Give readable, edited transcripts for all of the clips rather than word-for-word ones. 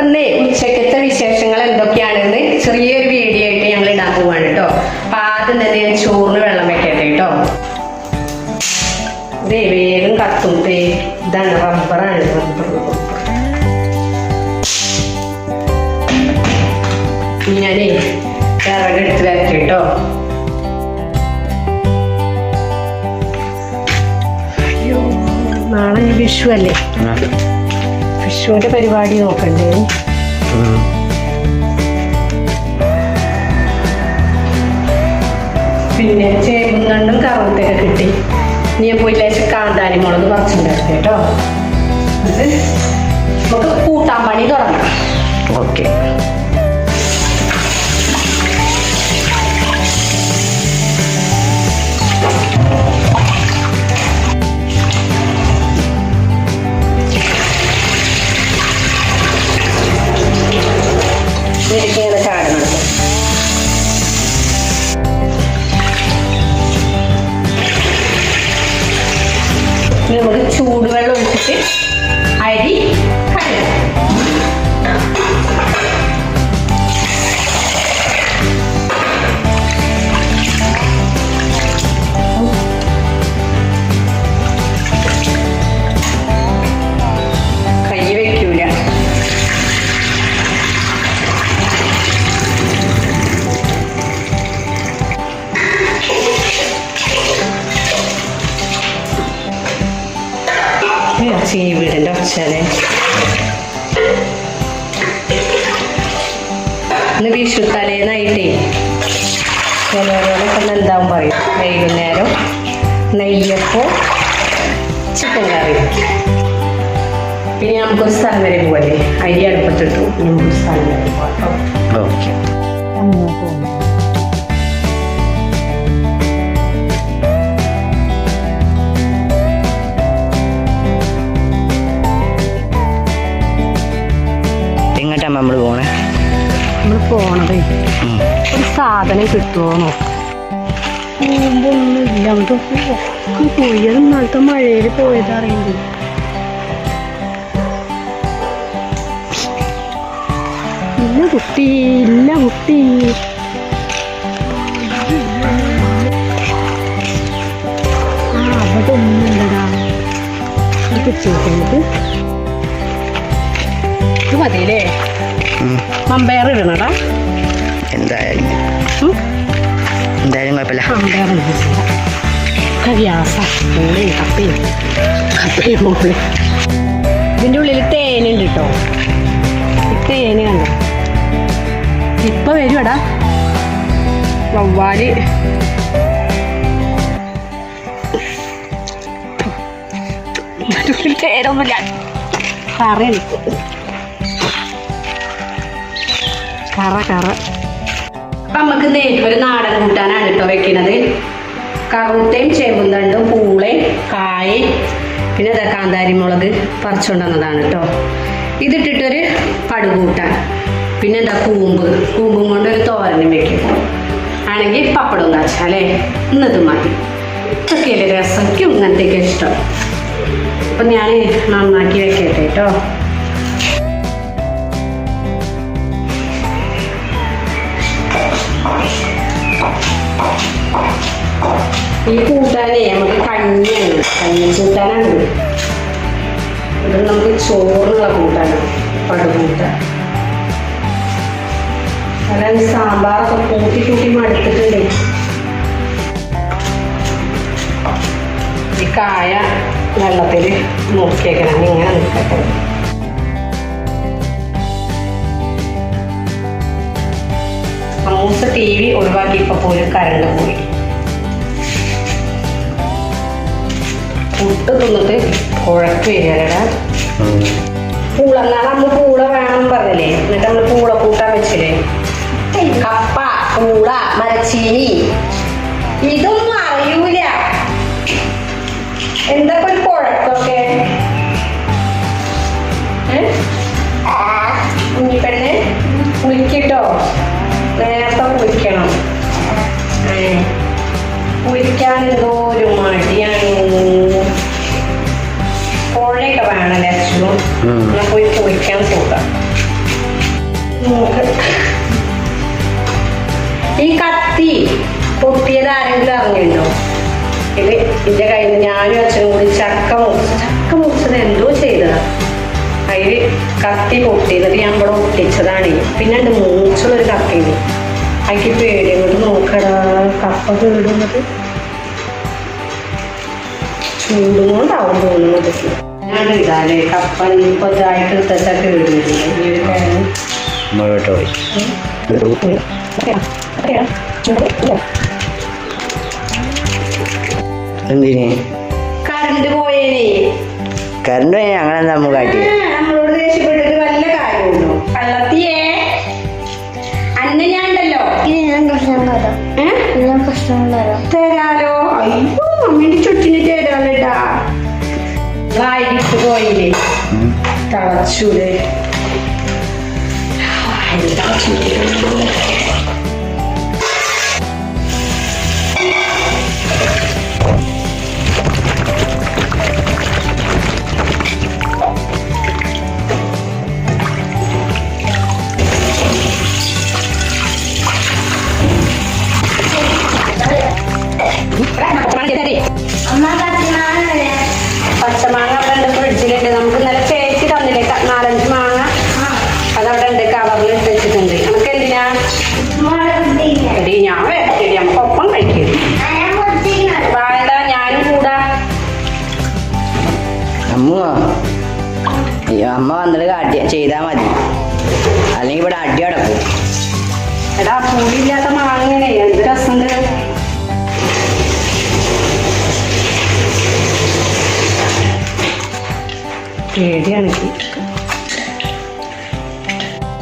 ഇന്നേ ഉച്ചക്കത്തെ വിശേഷങ്ങൾ എന്തൊക്കെയാണെന്ന് ചെറിയൊരു വീഡിയോ ആയിട്ട് ഞങ്ങൾ ഇടാൻ പോവാണ് കേട്ടോ. അപ്പൊ ആദ്യം തന്നെ ഞാൻ ചോറിന് വെള്ളം വെക്കട്ടെ കേട്ടോ. ഇതേ വേഗം കത്തും. ഇതാണ് റബ്ബറാണ്. ഞാനേ വിറകെടുത്ത് വരട്ടെ കേട്ടോ. അയ്യോ, നാളെ വിഷു അല്ലേ? വിഷുവിന്റെ പരിപാടി നോക്കണ്ടേ? പിന്നെ ചേമ്പും കറുത്തൊക്കെ കിട്ടി. നീ പോയി ലേശം കാന്താരി മുളക് പറിച്ചിട്ടുണ്ടായിരുന്നു കേട്ടോ. അത് നമുക്ക് കൂട്ടാൻ പണി തുടങ്ങാം. ഓക്കെ. ഇങ്ങനെ ചാടണം. നമുക്ക് ചൂടുവെള്ളം ഒഴിച്ചിട്ട് അരി കഴുകാം. കൈ വെക്കൂല. വീടിന്റെ ഒച്ചല്ലേ. ഇന്ന് വിഷു തലേന്നായിട്ടേ ചിലവരോടൊക്കെ എന്താവും പറയും, വൈകുന്നേരം നെയ്യപ്പോ ചിക്കൻ കറി. പിന്നെ നമുക്കൊരു സ്ഥലം വരെ പോവല്ലേ, അരി അടുപ്പത്തിട്ടു. നമുക്കൊരു സ്ഥലം വരെ പോകാം. ഓക്കെ. നമ്മൾ പോണതേ ഒരു സാധനം കിട്ടുമോ ഒന്നുമില്ല. നമുക്ക് പോയത് ഇന്നലത്തെ മഴയിൽ പോയതറിയുന്നത്. ഇല്ല കുട്ടി, ഇല്ല കുട്ടി. അവിടെ ഒന്നുമില്ലടാ. കിട്ടിയിട്ട് ഇത് മതിയില്ലേ? മമ്പയർ ഇടണടാ. എന്തായാലും കുഴപ്പമില്ല. ഇതിൻ്റെ ഉള്ളിൽ തേനുണ്ട് കേട്ടോ. തേന് കണ്ടോ? ഇപ്പൊ വരുവടാ വവ്വാല്. തേനൊന്നുമില്ല. കറി കറ. അപ്പൊ നമുക്ക് ഒരു നാടൻ കൂട്ടാനാണ് കേട്ടോ വെക്കുന്നത്. കറുത്തയും ചേമ്പുന്തണ്ടും പൂളയും കായയും പിന്നെ ഇതാ കാന്താരി മുളക് പറിച്ചുകൊണ്ടുവന്നതാണ് കേട്ടോ. ഇതിട്ടിട്ടൊരു പടുകൂട്ടാൻ. പിന്നെ എന്താ കൂമ്പും കൊണ്ട് ഒരു തോരനും വെക്കും. ആണെങ്കിൽ പപ്പടം കാച്ചാലേ. ഇന്നത് മതി. ഇതൊക്കെയല്ലേ രസയ്ക്കും ഇങ്ങനത്തേക്ക് ഇഷ്ടം. അപ്പൊ ഞാൻ നന്നാക്കി വെക്കട്ടെ കേട്ടോ. ഈ കൂട്ടാനേ നമുക്ക് കഞ്ഞിയാണ്. കഞ്ഞി കൂട്ടാനാണ്. ഇത് നമുക്ക് ചോറിനുള്ള കൂട്ടാനാണ്, പടുകൂട്ടാൻ. അല്ലാതെ സാമ്പാറൊക്കെ കൂട്ടി മടുത്തിട്ടുണ്ട്. ഈ കായ വെള്ളത്തിൽ നോക്കിയേക്കണം. ഇങ്ങനെ നിൽക്കട്ടെ. സമൂസ ടി വി ഒഴിവാക്കിയപ്പോൾ പോലും കറണ്ട് പോയി. ഫുഡ് തിന്നിട്ട് കുഴക്ക് വരികടാ. പൂളന്നാണ് നമ്മൾ പൂള വേണം പറഞ്ഞില്ലേ. എന്നിട്ട് നമ്മൾ പൂള കൂട്ടാൻ വെച്ചില്ലേ. കപ്പ, പൂള, മരച്ചീനി ഇതൊന്നും അറിയൂല. എന്താ ഒരു കുഴക്കൊക്കെ? കുഞ്ഞിപ്പെണ്ണെ കുളിക്കിട്ടോ. നേരത്തെ കുളിക്കണം. കുളിക്കാൻ എന്തോ ഒരു മടിയാണ്. പുഴയൊക്കെ വേണമല്ലേ അച്ഛനും. ഞാൻ പോയി കുളിക്കാൻ പോകാം. ഈ കത്തി പൊട്ടിയത് ആരെങ്കിലും അറിഞ്ഞിട്ടുണ്ടോ? ഇത് എന്റെ കയ്യിൽ നിന്ന് ഞാനും അച്ഛനും കൂടി ചക്ക മുറിച്ചത് എന്തോ ചെയ്തതാ. അതില് കത്തി പൊട്ടിയത് ഞാൻ ഇവിടെ ഒട്ടിച്ചതാണ്. പിന്നെ ഉണ്ട് മൂച്ചുള്ളൊരു കത്തിയുണ്ട്. അതിക്ക് പേടിയോട് നോക്കടാ, കപ്പ കേടുന്നത് ചൂടുകൊണ്ടാവും തോന്നുന്നത്. ഞാൻ ഇതാലേ കപ്പ ഇപ്പൊ ഇതായിട്ട് എടുത്താൽ കേടുവരില്ല. ഈ ഒരു കാര്യം മുഴോട്ട് പോയി. എന്തിന് കറണ്ട് പോയേനേ. കറണ്ട് പോയി ഞങ്ങളെന്താ അമ്മ കാട്ടി? നമ്മളോട് ദേഷ്യപ്പെട്ടിട്ട് വല്ല കാര്യമുണ്ടോ? കള്ളത്തിയേ അന്നെ ഞാൻ ഉണ്ടല്ലോ തരാലോ. അയ്യോ അമ്മേന്റെ ചുറ്റിന് തരാലോട്ടാ. വായിട്ട് പോയില്ലേ തളച്ചൂടെ. എന്താ ചെയ്യുന്നത്? പച്ചമാങ്ങ അവിടെ ഉണ്ട്, ഫ്രിഡ്ജിലുണ്ട്. നമുക്ക് ഇന്നലെ ചേച്ചി തന്നില്ലേ 4-5 മാങ്ങ, അതവിടെ ഉണ്ട്, കവറിൽ ഇട്ട് വെച്ചിട്ടുണ്ട്. നമുക്ക് എന്തിനാ എടി ഞാൻ വരട്ടെടി, നമുക്ക് ഒപ്പം കഴിക്കും. വേണ്ട ഞാനും കൂടാ. അമ്മ വന്നിട്ട് കാട്ടി ചെയ്താ മതി, അല്ലെങ്കിൽ ഇവിടെ അടി അടക്കും. എടാ പുളിയില്ലാത്ത മാങ്ങനെ എന്ത് രസമുണ്ട്. പേടിയാണ്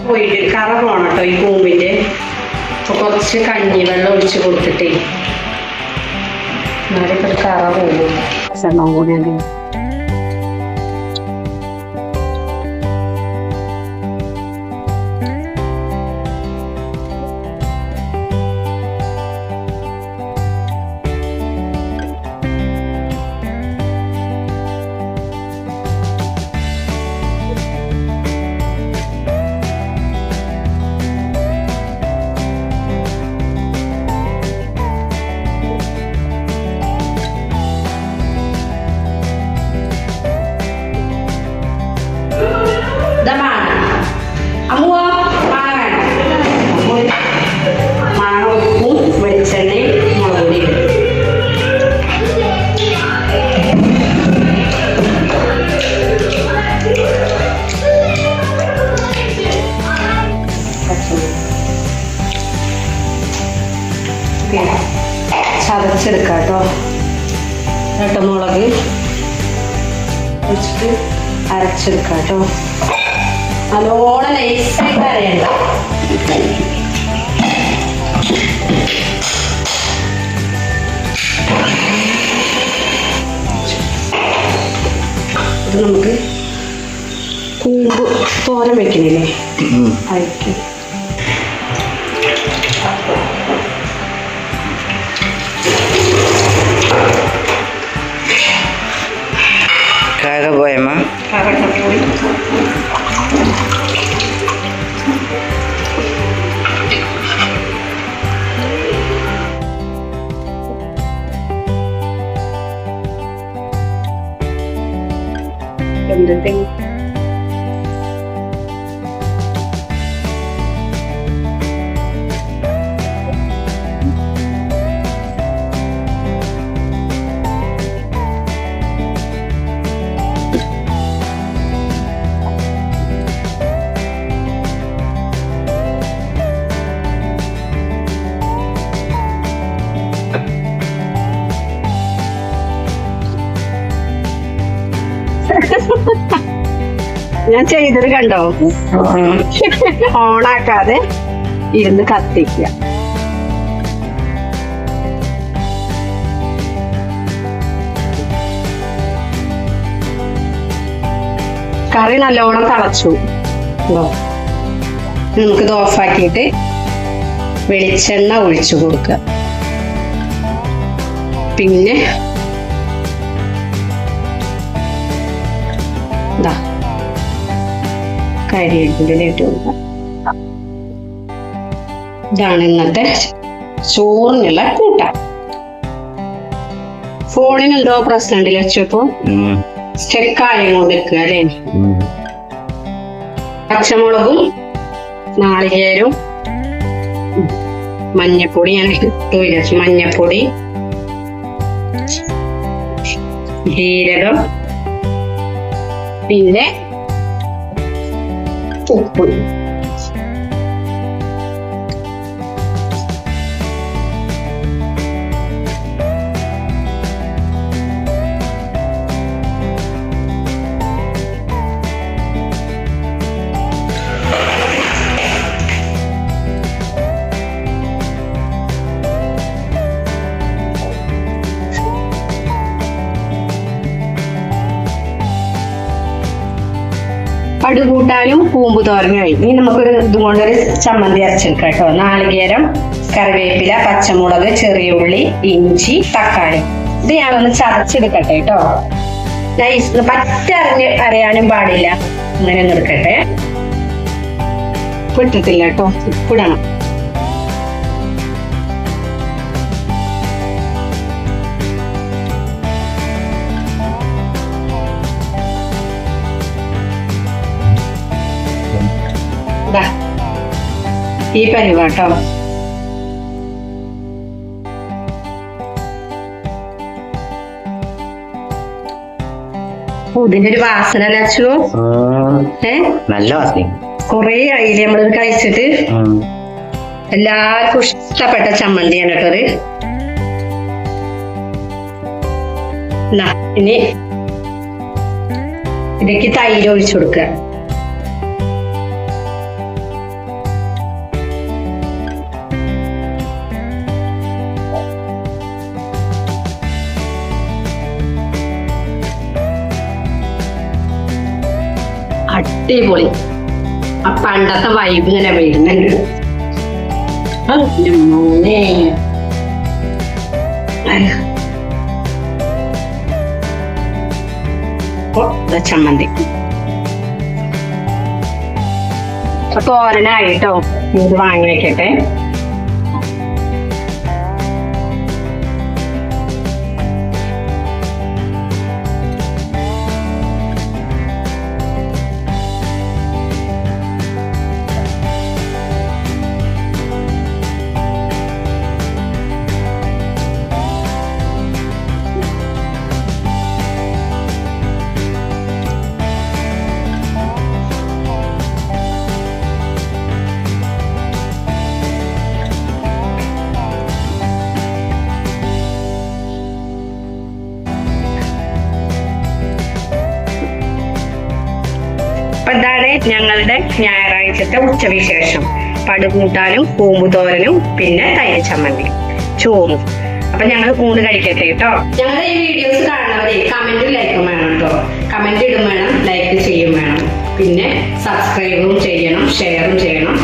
പോയിട്ട് കറ പോണം കേട്ടോ ഈ കൂമ്പിന്റെ. അപ്പൊ കുറച്ച് കഞ്ഞി വെള്ളം ഒഴിച്ച് കൊടുത്തിട്ടേ എന്നാലിപ്പോ കറ പോകും. എണ്ണം കൂടി ഞാൻ ചതച്ചെടുക്കാം കേട്ടോ. മുളക് വെച്ചിട്ട് അരച്ചെടുക്കാം കേട്ടോ. നല്ലോണം നൈസായിട്ട് അരയണ്ട. ഇത് നമുക്ക് കൂമ്പ് തോരൻ വെക്കണില്ലേ അയക്കും. കാക്ക പോയമ്മ പോയി. എന്തെങ്കിലും ഞാൻ ചെയ്തത് കണ്ടോ? ഓണാക്കാതെ ഇരുന്ന് കത്തിക്കുക. കറി നല്ലോണം തിളച്ചു. നമുക്കിത് ഓഫാക്കിയിട്ട് വെളിച്ചെണ്ണ ഒഴിച്ചു കൊടുക്കുക. പിന്നെ ഇതാ കരിവേപ്പില ഇട്ട് കൊടുക്കാം. ഇതാണ് ഇന്നത്തെ ചോറിനുള്ള കൂട്ടാൻ. ഫോണിനെന്തോ പ്രശ്നം ഉണ്ടല്ലോ വെച്ചപ്പോ സ്റ്റെക്കായും കൊണ്ട് വെക്കുക അല്ലേ. പച്ചമുളകും നാളികേരവും മഞ്ഞപ്പൊടി ഞാൻ ഇട്ട് വിചാരിച്ചു. മഞ്ഞപ്പൊടി, ജീരകം, പിന്നെ ഉപ്പ്. പടുകൂട്ടാനും കൂമ്പ് തോരനുമായി. ഇനി നമുക്കൊരു ഇതും കൊണ്ടൊരു ചമ്മന്തി അരച്ചെടുക്കാം കേട്ടോ. നാളികേരം, കറിവേപ്പില, പച്ചമുളക്, ചെറിയ ഉള്ളി, ഇഞ്ചി, തക്കാളി. ഇത് ഞാനൊന്ന് ചതച്ചെടുക്കട്ടെ കേട്ടോ. നൈസ് അരയാനും പാടില്ല. അങ്ങനെ ഒന്ന് എടുക്കട്ടെ. ഉപ്പിട്ടിട്ടില്ല കേട്ടോ, ഉപ്പിടണം. ഈ പരിവാട്ടോ. ഇതിന്റെ ഒരു വാസന ലച്ചു. നല്ല വാസന. കൊറേ ആയില്ലേ നമ്മളിത് കഴിച്ചിട്ട്. എല്ലാവർക്കും ഇഷ്ടപ്പെട്ട ചമ്മന്തിയാണ് കേട്ടത്. ഇനി ഇതിലേക്ക് തൈര് ഒഴിച്ചു കൊടുക്കുക. അടിപൊളി. ആ പണ്ടത്തെ വൈബ് ഇങ്ങനെ വരുന്നുണ്ട്. ചമ്മന്തി തോരനായിട്ടോ. ഇത് വാങ്ങി വെക്കട്ടെ. അപ്പൊ ഇതാണ് ഞങ്ങളുടെ ഞായറാഴ്ചത്തെ ഉച്ചവിശേഷം. പടുകൂട്ടാനും കൂമ്പുതോരനും പിന്നെ തൈര് ചമ്മന്തി ചോറും. അപ്പൊ ഞങ്ങൾ ഊണ് കഴിക്കട്ടെ കേട്ടോ. ഞങ്ങളുടെ ഈ വീഡിയോസ് കാണുന്നവരെ കമന്റും ലൈക്കും വേണം കേട്ടോ. കമന്റ് ഇടും വേണം, ലൈക്ക് ചെയ്യും വേണം, പിന്നെ സബ്സ്ക്രൈബും ചെയ്യണം, ഷെയറും ചെയ്യണം.